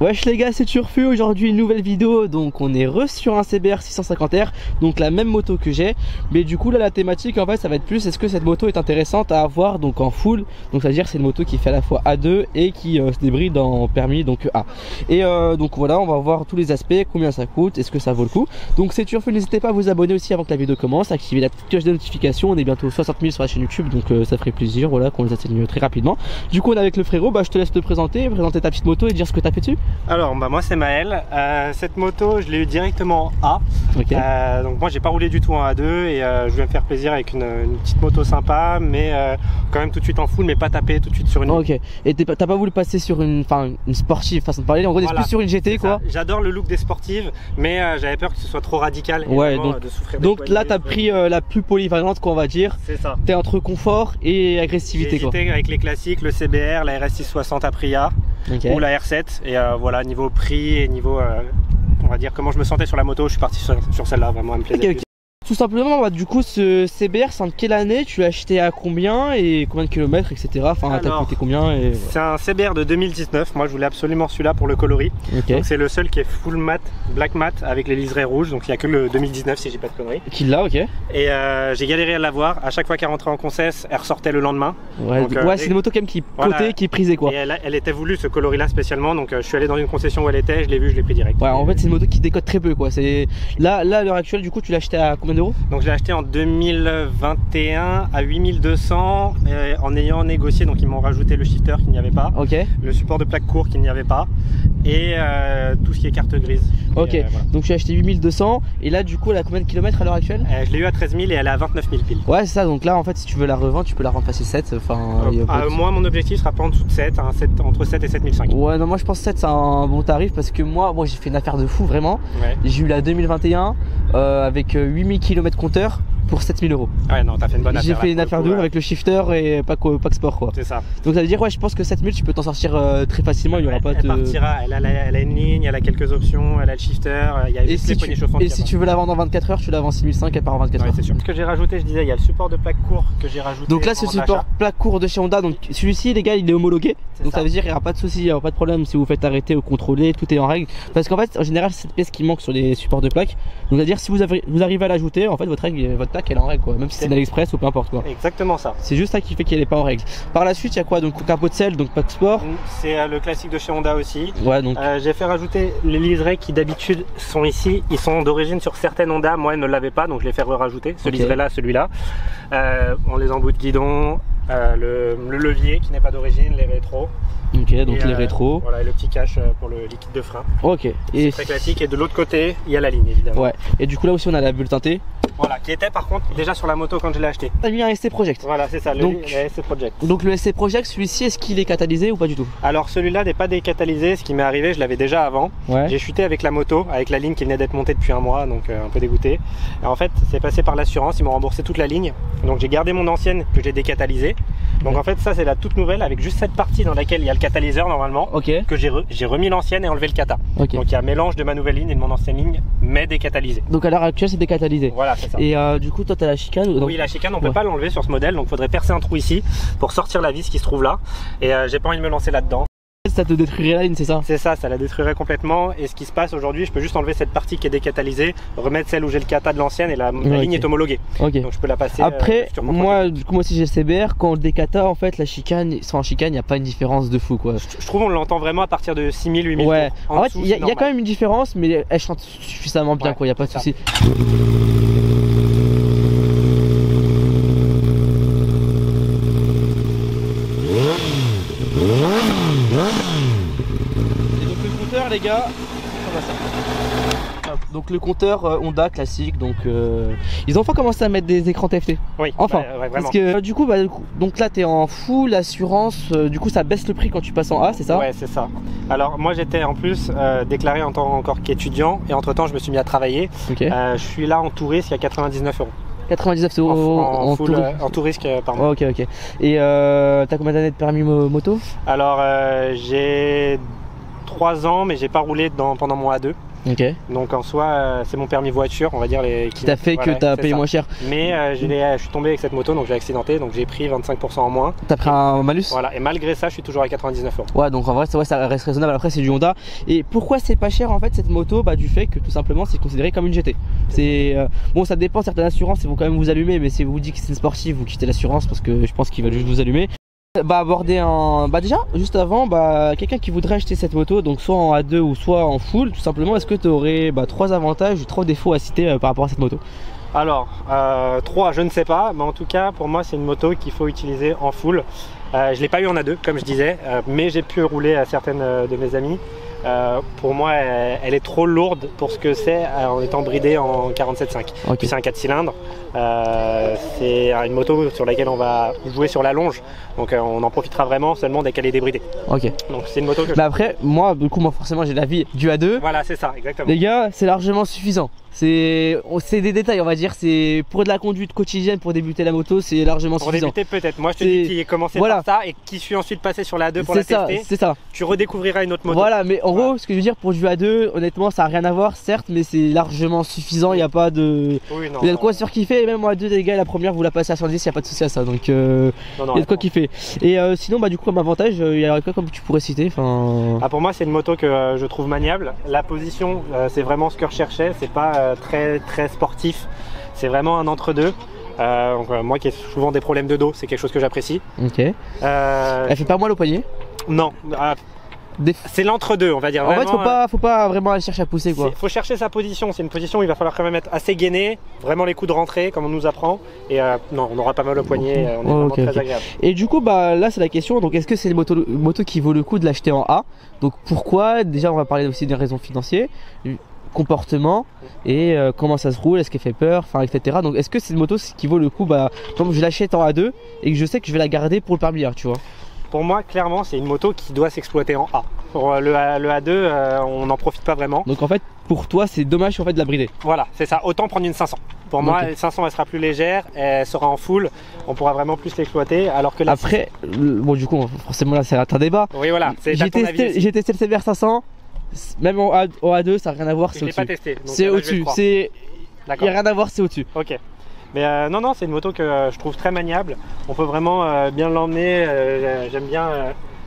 Wesh les gars, c'est Turfu. Aujourd'hui une nouvelle vidéo. Donc on est sur un CBR 650R, donc la même moto que j'ai, mais du coup là la thématique en fait ça va être plus est-ce que cette moto est intéressante à avoir donc en full. Donc c'est à dire c'est une moto qui fait à la fois A2 et qui se débride en permis donc A. Et donc voilà, on va voir tous les aspects, combien ça coûte, est-ce que ça vaut le coup. Donc c'est Turfu, n'hésitez pas à vous abonner aussi avant que la vidéo commence, activer la petite cloche de notification. On est bientôt 60 000 sur la chaîne YouTube, donc ça ferait plaisir voilà qu'on les atteigne très rapidement. Du coup on est avec le frérot, je te laisse te présenter ta petite moto et dire ce que tu as fait dessus. Alors moi c'est Maël, cette moto je l'ai eu directement en A. Okay. Donc moi j'ai pas roulé du tout en A2 et je voulais me faire plaisir avec une petite moto sympa, mais quand même tout de suite en full, mais pas taper tout de suite sur une. Ok. Et t'as pas voulu passer sur une sportive façon de parler, en gros voilà, plus sur une GT quoi. J'adore le look des sportives, mais j'avais peur que ce soit trop radical. Et ouais, de souffrir donc là t'as pris la plus polyvalente qu'on va dire. C'est ça. T'es entre confort et agressivité quoi. J'ai avec les classiques, le CBR, la RS660 Aprilia ou la R7 et voilà, niveau prix et niveau on va dire comment je me sentais sur la moto, je suis parti sur celle-là, vraiment elle me plaisait. Okay. Tout simplement, du coup, ce CBR, c'est en quelle année? Tu l'as acheté à combien et combien de kilomètres, etc. Enfin, t'as coûté combien et... C'est un CBR de 2019. Moi, je voulais absolument celui-là pour le coloris. Okay. Donc, c'est le seul qui est full mat, black mat, avec les liserés rouges. Donc, il n'y a que le 2019, si j'ai pas de conneries. Qui l'a, ok. Et j'ai galéré à l'avoir. À chaque fois qu'elle rentrait en concesse, elle ressortait le lendemain. Ouais, ouais, c'est une moto quand même qui cotait, qui est prisée quoi. Et elle était voulue, ce coloris-là spécialement. Donc, je suis allé dans une concession où elle était, je l'ai vue, je l'ai pris direct. Ouais, en fait, c'est une moto qui décote très peu quoi. Là, à l'heure actuelle, du coup, tu l'as acheté à combien d'euros? Donc, je l'ai acheté en 2021 à 8200 en ayant négocié, donc ils m'ont rajouté le shifter qu'il n'y avait pas, le support de plaque court qu'il n'y avait pas et tout ce qui est carte grise. Ok, voilà. Donc tu as acheté 8200 et là du coup elle a combien de kilomètres à l'heure actuelle? Je l'ai eu à 13 000 et elle est à 29 000 pile. Ouais c'est ça, donc là en fait si tu veux la revendre tu peux la rendre passer 7. Moi mon objectif sera pas en dessous de 7, entre 7 et 7500. Ouais non moi je pense 7 c'est un bon tarif parce que moi j'ai fait une affaire de fou vraiment. Ouais. J'ai eu la 2021 avec 8000 km compteur pour 7000 euros. Ouais non t'as fait une bonne affaire. J'ai fait une affaire de ouf avec le shifter et pas que sport quoi. C'est ça. Donc ça veut dire ouais je pense que 7000 tu peux t'en sortir très facilement, il y aura pas de... Elle partira, elle a une ligne, elle a quelques options, elle a le shifter, il y a juste les poignées chauffantes. Et si tu veux la vendre en 24 heures tu la vends 6500, elle part en 24 heures. C'est sûr. Ce que j'ai rajouté, je disais, il y a le support de plaque court que j'ai rajouté. Donc là c'est le support plaque court de chez Honda, donc celui-ci les gars il est homologué. Donc ça veut dire qu'il n'y aura pas de souci, il n'y aura pas de problème si vous faites arrêter ou contrôler, tout est en règle. Parce qu'en fait en général c'est cette pièce qui manque sur les supports de plaque. Donc c'est à dire si vous arrivez à l'ajouter, en fait votre plaque elle est en règle quoi, même si c'est d'AliExpress ou peu importe quoi. Exactement ça. C'est juste ça qui fait qu'elle n'est pas en règle. Par la suite il y a quoi? Donc capot de selle, donc pack sport. C'est le classique de chez Honda aussi. Ouais donc. J'ai fait rajouter les liserés qui d'habitude sont ici, ils sont d'origine sur certaines Honda, moi elle ne l'avait pas donc je les fais rajouter. Ce liseré là, celui-là. On les embouts de guidon, le levier qui n'est pas d'origine, les rétros. Ok, donc les rétros. Voilà, et le petit cache pour le liquide de frein. Ok. C'est très classique. Et de l'autre côté, il y a la ligne évidemment. Ouais. Et du coup là aussi on a la bulle teintée. Voilà, qui était par contre déjà sur la moto quand je l'ai acheté. T'as mis un SC Project. Voilà, c'est ça, le SC Project. Donc le SC Project, celui-ci, est-ce qu'il est catalysé ou pas du tout? Alors celui-là n'est pas décatalysé, ce qui m'est arrivé, je l'avais déjà avant. Ouais. J'ai chuté avec la moto, avec la ligne qui venait d'être montée depuis un mois, donc un peu dégoûté. Et en fait, c'est passé par l'assurance, ils m'ont remboursé toute la ligne. Donc j'ai gardé mon ancienne que j'ai décatalysée. Donc en fait, ça c'est la toute nouvelle avec juste cette partie dans laquelle il y a le catalyseur normalement. Que j'ai remis l'ancienne et enlevé le cata. Donc il y a un mélange de ma nouvelle ligne et de mon ancienne ligne, mais décatalysé. Donc à l'heure actuelle, c'est décatalysé. Voilà, c'est ça. Et du coup, toi, tu as la chicane donc... Oui, la chicane, on peut pas l'enlever sur ce modèle, donc il faudrait percer un trou ici pour sortir la vis qui se trouve là. Et j'ai pas envie de me lancer là-dedans. Ça te détruirait la ligne, c'est ça? C'est ça, ça la détruirait complètement. Et ce qui se passe aujourd'hui, je peux juste enlever cette partie qui est décatalysée, remettre celle où j'ai le kata de l'ancienne et la ligne est homologuée. Donc je peux la passer. Après, moi aussi j'ai le CBR, quand on le décata, en fait, la chicane, sans chicane, il n'y a pas une différence de fou quoi. Je trouve on l'entend vraiment à partir de 6000, 8000. Ouais, en fait, il y a quand même une différence, mais elle chante suffisamment bien quoi, il n'y a pas de souci. Les gars, donc le compteur Honda classique, donc ils ont enfin commencé à mettre des écrans TFT. Oui, enfin, ouais, parce que du coup, donc là t'es en full assurance, du coup ça baisse le prix quand tu passes en A, c'est ça? Ouais, c'est ça. Alors moi j'étais en plus déclaré en tant encore qu'étudiant et entre temps je me suis mis à travailler. Je suis là en touriste, il y a 99 euros. 99 euros en tout risque, pardon. Ok. Et t'as combien d'années de permis moto? Alors j'ai 3 ans, mais j'ai pas roulé pendant mon A2. Ok. Donc en soi, c'est mon permis voiture, on va dire. Qui t'a fait que t'as payé moins cher. Mais je suis tombé avec cette moto, donc j'ai accidenté, donc j'ai pris 25% en moins. T'as pris un malus? Voilà, et malgré ça, je suis toujours à 99 €. Ouais, donc en vrai, ça reste raisonnable. Après, c'est du Honda. Et pourquoi c'est pas cher en fait cette moto? Bah, du fait que tout simplement, c'est considéré comme une GT. C'est bon, ça dépend, certaines assurances, ils vont quand même vous allumer, mais si vous dites que c'est une sportive, vous quittez l'assurance parce que je pense qu'ils veulent juste vous allumer. Bah aborder déjà juste avant quelqu'un qui voudrait acheter cette moto, donc soit en A2 ou soit en full, tout simplement, est-ce que tu aurais 3 avantages ou 3 défauts à citer par rapport à cette moto? Alors 3 je ne sais pas, mais en tout cas pour moi c'est une moto qu'il faut utiliser en full. Je l'ai pas eu en A2 comme je disais, mais j'ai pu rouler à certaines de mes amies. Pour moi elle est trop lourde pour ce que c'est en étant bridée en 47.5. Okay. C'est un 4 cylindres, c'est une moto sur laquelle on va jouer sur la longe, donc on en profitera vraiment seulement dès qu'elle est débridée. Ok. Donc c'est une moto que après moi forcément j'ai l'avis du A2. Voilà, c'est ça, exactement. Les gars, c'est largement suffisant. C'est des détails, on va dire. C'est pour de la conduite quotidienne, pour débuter la moto, c'est largement suffisant. Pour débuter peut-être. Moi je te dis qui est commencé par ça et qui suis ensuite passé sur la A2 pour la tester. C'est ça. Tu redécouvriras une autre moto. Voilà, mais en gros, ce que je veux dire pour du A2, honnêtement, ça n'a rien à voir, certes, mais c'est largement suffisant. Il n'y a pas de. Oui, non, il y a de quoi surkiffer. Et même en A2, les gars, la première, vous la passez à 110, il n'y a pas de souci à ça. Donc, il y a de quoi kiffer. Et sinon, du coup, comme avantage, il y a quoi comme tu pourrais citer pour moi, c'est une moto que je trouve maniable. La position, c'est vraiment ce que je recherchais. C'est pas très sportif, c'est vraiment un entre-deux. Moi qui ai souvent des problèmes de dos, c'est quelque chose que j'apprécie. Ok. Elle fait pas mal au poignet? Non. C'est l'entre-deux, on va dire. En fait, faut pas vraiment aller chercher à pousser, quoi. Faut chercher sa position. C'est une position où il va falloir quand même être assez gainé, vraiment les coups de rentrée, comme on nous apprend. Et non, on aura pas mal au poignet. On est vraiment très agréable. Et du coup, là, c'est la question. Donc, est-ce que c'est une moto qui vaut le coup de l'acheter en A? Donc, pourquoi? Déjà, on va parler aussi des raisons financières, comportement et comment ça se roule, est-ce qu'elle fait peur, enfin etc. Donc est-ce que c'est une moto qui vaut le coup, comme je l'achète en A2 et que je sais que je vais la garder pour le permis, tu vois? Pour moi clairement c'est une moto qui doit s'exploiter en A. Pour le A2 on n'en profite pas vraiment. Donc en fait pour toi c'est dommage en fait de la brider. Voilà, c'est ça, autant prendre une 500. Pour moi, 500 elle sera plus légère, elle sera en full, on pourra vraiment plus l'exploiter. Alors que la après, bon du coup forcément là c'est un débat. Oui voilà, j'ai testé le CBR 500. Même en A2 ça n'a rien à voir, c'est au-dessus. Je l'ai pas testé. C'est au-dessus, il n'y a rien à voir, c'est au-dessus. Ok. Mais non, c'est une moto que je trouve très maniable. On peut vraiment bien l'emmener. J'aime bien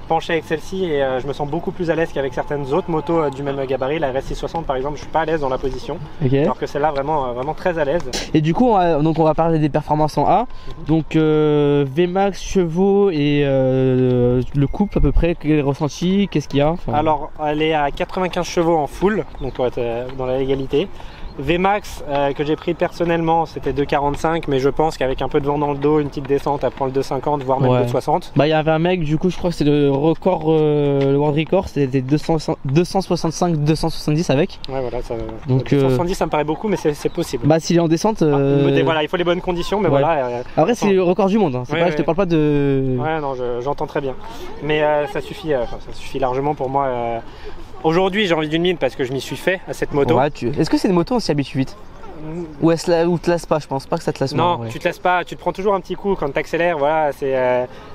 pencher avec celle-ci et je me sens beaucoup plus à l'aise qu'avec certaines autres motos du même gabarit. La RS660 par exemple, je suis pas à l'aise dans la position. Alors que celle-là vraiment très à l'aise. Et du coup, on va parler des performances en A. Donc Vmax, chevaux et le couple à peu près, quel ressenti, qu'est-ce qu'il y a? Alors, elle est à 95 chevaux en full, donc pour être dans la légalité. Vmax que j'ai pris personnellement c'était 2,45, mais je pense qu'avec un peu de vent dans le dos, une petite descente, elle prend le 2,50 voire même 2,60. Il y avait un mec, du coup je crois que c'est le record, le world record, c'était 265-270 avec. Ouais voilà, donc 270 ça me paraît beaucoup, mais c'est possible. S'il est en descente, voilà, il faut les bonnes conditions, mais voilà. Après c'est le record du monde, hein. Je te parle pas de. Ouais non, j'entends très bien, mais ça suffit largement pour moi. Aujourd'hui j'ai envie d'une mine parce que je m'y suis fait à cette moto. Est-ce que c'est une moto on s'y habitue vite? Ou te lasse pas? Je pense pas que ça te lasse. Non, tu te lasses pas, tu te prends toujours un petit coup quand tu accélères, voilà,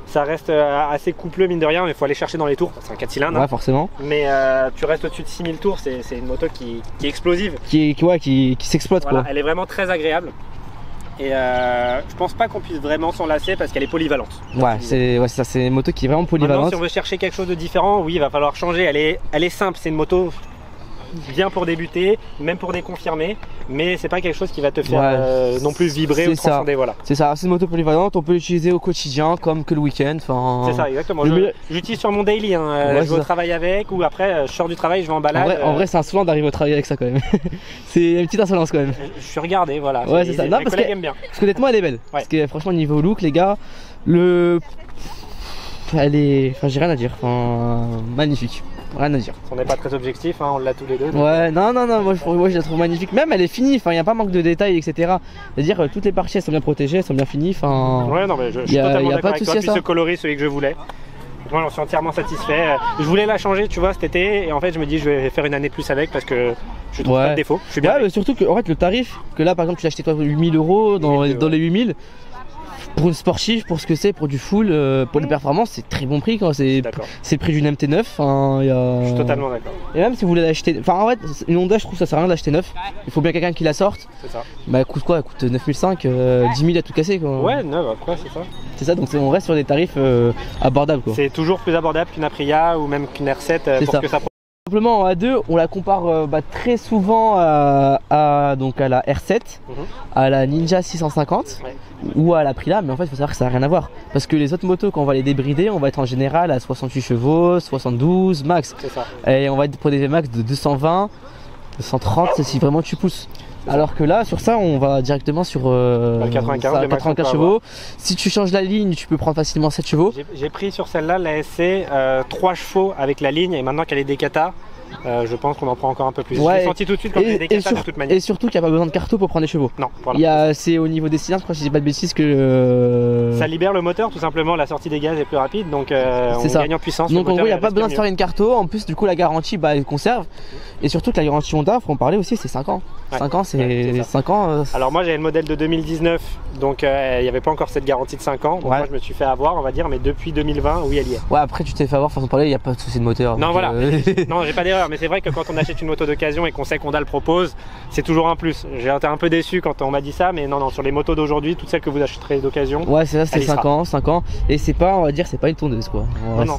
ça reste assez coupleux mine de rien, mais il faut aller chercher dans les tours, c'est un 4 cylindres. Ouais, forcément. Mais tu restes au-dessus de 6000 tours, c'est une moto qui est explosive. Qui s'exploite quoi. Elle est vraiment très agréable. Et je pense pas qu'on puisse vraiment s'en lasser parce qu'elle est polyvalente. C'est une moto qui est vraiment polyvalente. Maintenant, si on veut chercher quelque chose de différent, oui, il va falloir changer. Elle est simple, c'est une moto bien pour débuter, même pour déconfirmer, mais c'est pas quelque chose qui va te faire non plus vibrer ou transcender. Voilà. C'est ça, c'est une moto polyvalente, on peut l'utiliser au quotidien comme que le week-end. C'est ça, exactement. J'utilise sur mon daily, je vais au travail avec, ou après je sors du travail, je vais en balade. En vrai c'est insolent d'arriver au travail avec ça quand même. C'est une petite insolence quand même. Je suis regardé, voilà. Ouais, c'est ça. Mes collègues aiment bien. Parce qu'honnêtement elle est belle. Parce que franchement niveau look les gars, elle est. J'ai rien à dire. Magnifique. Rien à dire. On n'est pas très objectif, on l'a tous les deux. Ouais, non, moi je la trouve magnifique. Même elle est finie, il n'y a pas manque de détails, etc. C'est-à-dire toutes les parties elles sont bien protégées, elles sont bien finies. Ouais, non, mais je suis totalement d'accord avec toi. Puis ce coloris, celui que je voulais. Moi, j'en suis entièrement satisfait. Je voulais la changer, tu vois, cet été, et en fait, je me dis, je vais faire une année de plus avec parce que je trouve pas de défaut. Je suis bien. Mais surtout que, en fait, le tarif, que là, par exemple, tu l'as acheté toi 8000 € dans les 8000. pour une sportive, pour ce que c'est, pour du full, pour les performances, c'est très bon prix quand c'est le prix d'une MT9. Je suis totalement d'accord. Et même si vous voulez l'acheter, enfin en fait une Honda je trouve ça sert à rien d'acheter neuf. Il faut bien quelqu'un qui la sorte. C'est ça. Bah elle coûte quoi? Elle coûte 9005, 10 000 à tout casser quoi. Ouais, neuf après c'est ça. C'est ça, donc on reste sur des tarifs abordables quoi. C'est toujours plus abordable qu'une Aprilia ou même qu'une R7 pour ce que ça. Simplement en A2 on la compare très souvent à la R7, à la Ninja 650 ou à l'Aprilia, mais en fait il faut savoir que ça n'a rien à voir parce que les autres motos quand on va les débrider on va être en général à 68 chevaux, 72 max, et on va être pour des max de 220, 230 si vraiment tu pousses. Alors que là sur ça on va directement sur 95 chevaux. Si tu changes la ligne tu peux prendre facilement 7 chevaux. J'ai pris sur celle-là la SC 3 chevaux avec la ligne, et maintenant qu'elle est décata, je pense qu'on en prend encore un peu plus. Ouais. J'ai senti tout de suite quand il y a des décata de toute manière. Et surtout qu'il n'y a pas besoin de carto pour prendre des chevaux. Non, voilà. C'est au niveau des cylindres, je crois que je dis pas de bêtises que... Ça libère le moteur tout simplement, la sortie des gaz est plus rapide, donc on gagne en puissance. Donc en gros il n'y a pas besoin de faire une carto, en plus du coup la garantie elle conserve. Et surtout que la garantie Honda, faut en parler aussi, c'est 5 ans. 5 ans c'est 5 ans. Alors moi j'avais le modèle de 2019, donc il n'y avait pas encore cette garantie de 5 ans. Donc moi je me suis fait avoir on va dire, mais depuis 2020 oui elle y est. Ouais, après tu t'es fait avoir, façon de parler, il n'y a pas de souci de moteur. Non voilà, non j'ai pas d'erreur, mais c'est vrai que quand on achète une moto d'occasion et qu'on sait qu'Honda le propose, c'est toujours un plus. J'ai été un peu déçu quand on m'a dit ça, mais non, sur les motos d'aujourd'hui, toutes celles que vous achèterez d'occasion. Ouais c'est ça, c'est 5 ans, et c'est pas, on va dire, c'est pas une tondeuse quoi. Non.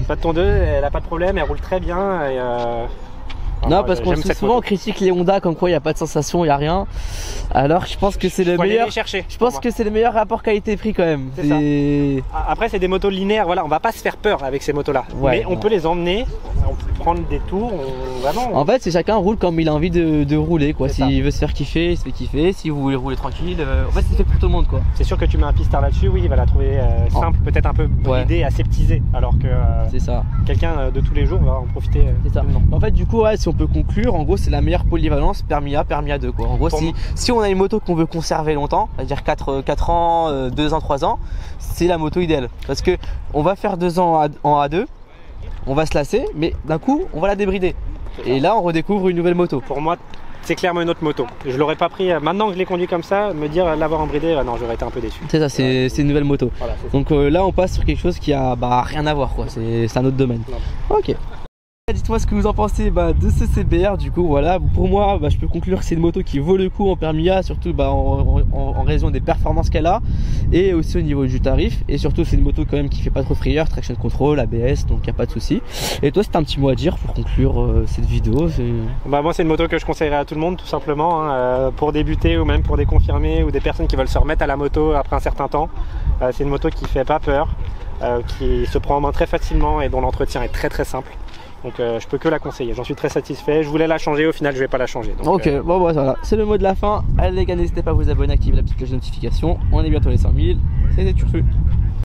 Pas de tondeuse, elle a pas de problème, elle roule très bien. Et non, parce qu'on souvent on critique les Honda comme quoi il n'y a pas de sensation, il n'y a rien. Alors je pense que c'est le meilleur. Je pense que c'est le meilleur rapport qualité-prix quand même. Après c'est des motos linéaires, voilà, on va pas se faire peur avec ces motos là. Mais on peut les emmener, on peut prendre des tours, vraiment. En fait c'est chacun roule comme il a envie de rouler quoi. S'il veut se faire kiffer, il se fait kiffer. Si vous voulez rouler tranquille, en fait c'est fait pour tout le monde quoi. C'est sûr que tu mets un pistard là-dessus, oui il va la trouver simple, peut-être un peu bridée, aseptisée, alors que c'est ça. Quelqu'un de tous les jours va en profiter. C'est ça. En fait du coup si on peut conclure, en gros c'est la meilleure polyvalence permis A 2 quoi. En gros si on a une moto qu'on veut conserver longtemps, c'est-à-dire 4 ans, 2 ans, 3 ans, c'est la moto idéale. Parce que on va faire 2 ans en A2, on va se lasser, mais d'un coup on va la débrider. Et là on redécouvre une nouvelle moto. Pour moi c'est clairement une autre moto. Je l'aurais pas pris, maintenant que je l'ai conduit comme ça, me dire l'avoir en bridé, non j'aurais été un peu déçu. C'est ça, c'est une nouvelle moto. Voilà, donc là on passe sur quelque chose qui a rien à voir quoi, c'est un autre domaine. Ok. Dites-moi ce que vous en pensez de ce CBR. Du coup voilà, pour moi je peux conclure que c'est une moto qui vaut le coup en permis A, surtout en raison des performances qu'elle a, et aussi au niveau du tarif, et surtout c'est une moto quand même qui fait pas trop frayeur, traction control, ABS, donc il n'y a pas de souci. Et toi c'est un petit mot à dire pour conclure cette vidéo? Moi c'est une moto que je conseillerais à tout le monde tout simplement, pour débuter ou même pour des confirmés ou des personnes qui veulent se remettre à la moto après un certain temps. C'est une moto qui fait pas peur, qui se prend en main très facilement et dont l'entretien est très simple. Donc je peux que la conseiller, j'en suis très satisfait. Je voulais la changer, au final je vais pas la changer. Donc, ok, bon voilà, c'est le mot de la fin. Allez les gars, n'hésitez pas à vous abonner, activer la petite cloche de notification. On est bientôt les 5000, c'était Turfu.